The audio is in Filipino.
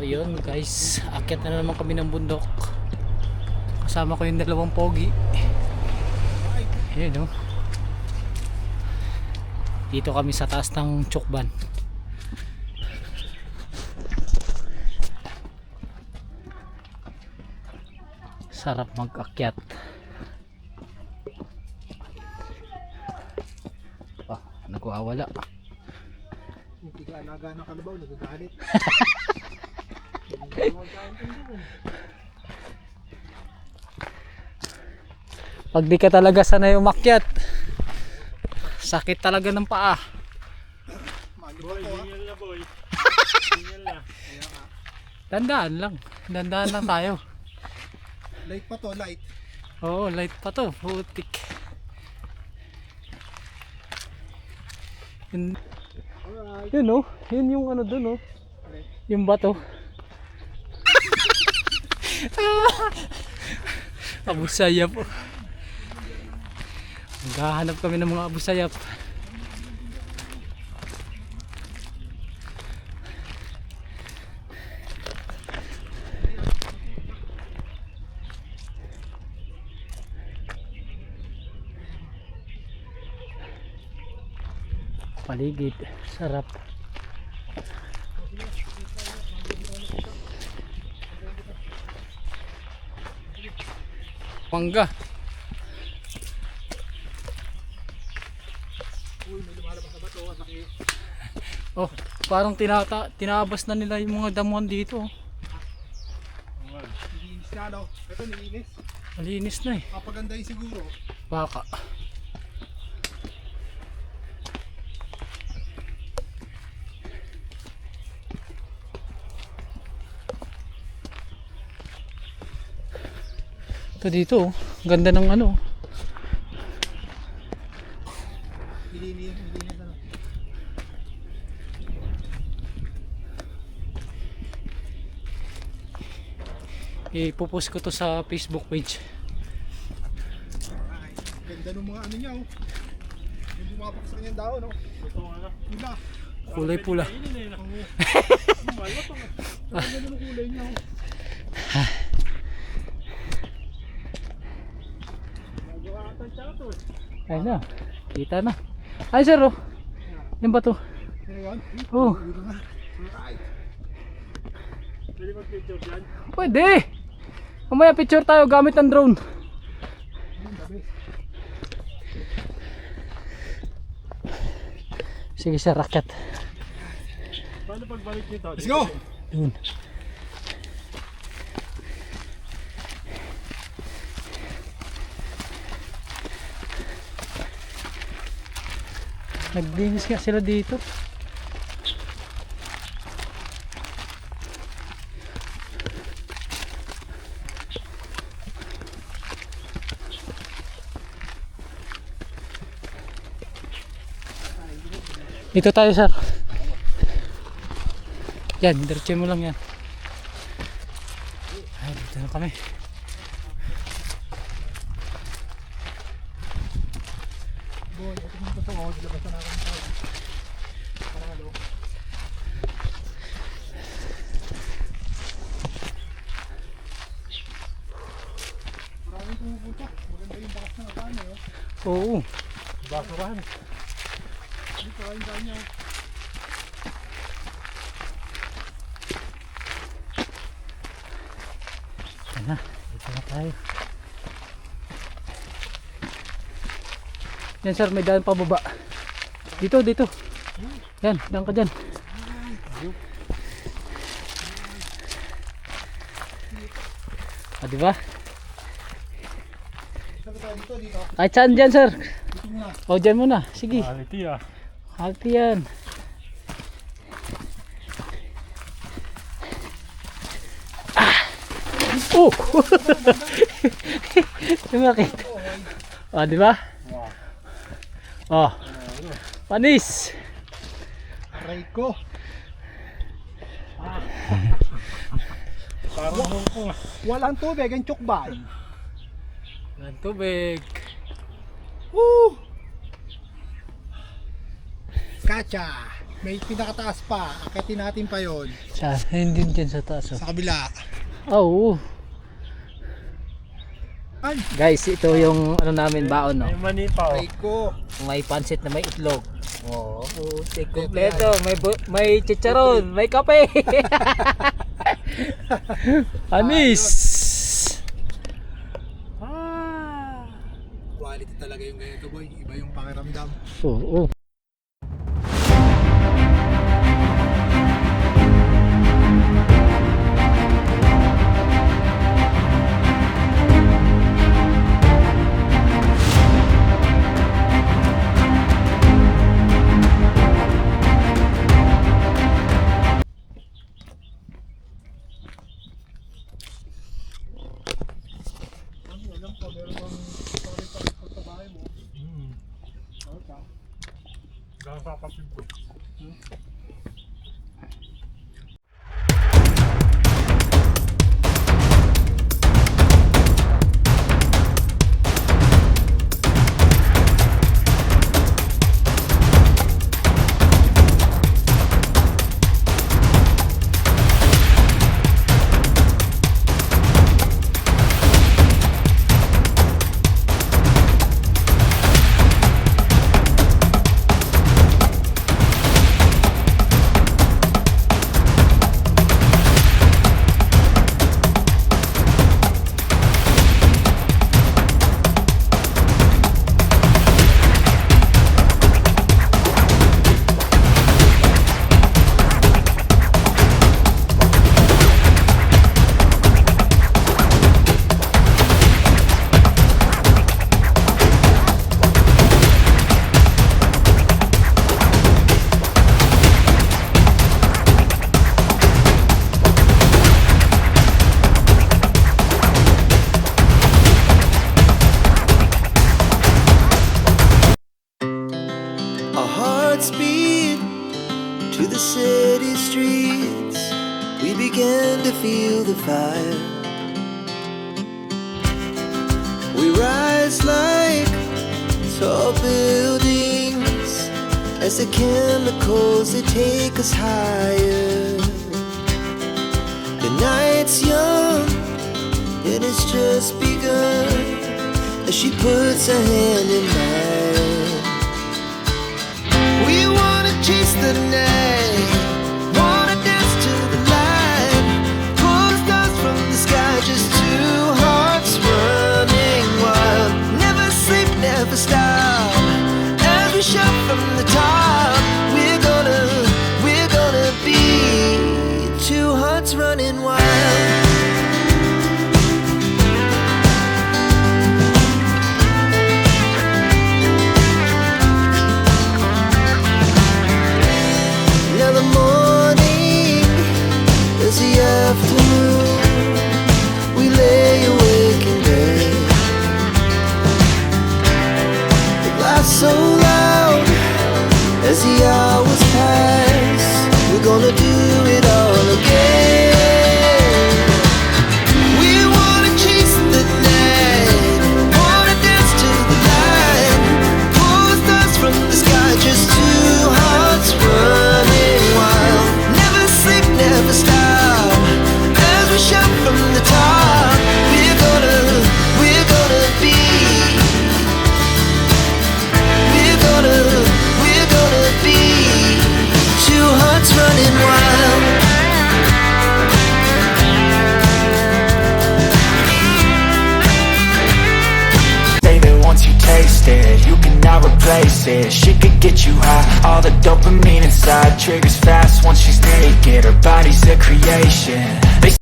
yun guys, akyat na naman kami ng bundok. Kasama ko yung dalawang pogi. Ayan o. Dito kami sa taas ng Chukban. Sarap mag-akyat. Nagwawala. Hindi ka alaga ng kalabaw, nagagalit. Pag di ka talaga sanay umakyat, sakit talaga ng paa. Boy, ginyan na boy. Ginyan na. Dandaan lang. Dandaan lang tayo. Light pa to, light. Oo, light pa to. Putik. Yun, Alright. yun oh. Yun yung ano dun oh. Yung bato. Abusayap po. Maghahanap kami ng mga abusayap. Paligid, sarap. Mangga. Uy, may lumalabas na bato. Laki. Oh, parang tinabas na nila yung mga damuhan dito. Nilinis na, no? Ito, nilinis. Malinis na eh. Papaganday siguro. Baka. Ito dito, oh. Ganda ng ano. Nilinis na, no? Ipopost ko to sa Facebook page. Ay, ganda ng mga ano niya, oh. Yung bumapak sa kanyang daon, oh. Ito, ano? Pula. Kulay pula. Ang ganda ng kulay niya, oh. Ayun na, kita na. Ay sir, oh. Yan ba to? Ano yun? Oh. Dito na. Alright. Pwede mag-picture dyan? Pwede. Mamaya picture tayo gamit ng drone. Sige sir, rakyat. Paano pagbalik nito? Let's go! Yun. Naglinis nga sila dito. Dito tayo sir. Yan, diretso mo lang yan. Ay, dito na kami. Boy, ito yung gusto ko. Dilabas na natin tayo. Panalo. Maraming pumupunta. Maganda yung bakas ng agano, eh. Oo. Basurahan. Dito kayo ganyan. Yan na, dito na tayo. Yan sir, may daan pababa. Dito, dito. Yan, daan ka dyan. Ah, diba? Dito. Kahit saan dyan sir. Dito muna. O, dyan muna. Sige. Quality, ah. Halti yan. Ah! Oh! Sumakit. O, diba? Oh. Panis. Aray ko. Walang tubig ang Chukban. Walang tubig. Woo! Kacha. May pinakataas pa. Akitin natin pa yon. Saan? Hindi dyan sa taas. Oh. Sa kabila. Oo. Ay! Guys, ito yung ano namin baon, no? May mani pa oh. Ko. May pansit na may itlog. Oo. Oh, kompleto. May chicharon, may kape. Anis. Quality talaga yung ganito, boy. Iba yung pakiramdam. Oo. Alam ko, meron bang story pa rin sa bahay mo? Okay. Nakakapatid ko. Our hearts beat to the city streets. We began to feel the fire. We rise like tall buildings as the chemicals they take us higher. The night's young, it has just begun as she puts her hand in mine. We wanna chase the night, wanna dance to the light, pull stars from the sky, just two hearts running wild. Never sleep, never stop, as we shout from the top. We're gonna be two hearts running wild. Now the morning is the afternoon. We lay awake in bed. It laughs so loud as the hours pass. We're gonna do it all again. We wanna chase the night, wanna dance to the light, pull stars from the sky, just two hearts running wild. Never sleep, never stop, as we shout from the top. We're gonna be, we're gonna be two hearts running wild. Say that once you taste it, you cannot replace it. She could get you high, all the dopamine inside triggers fast once she's naked. Her body's a creation. They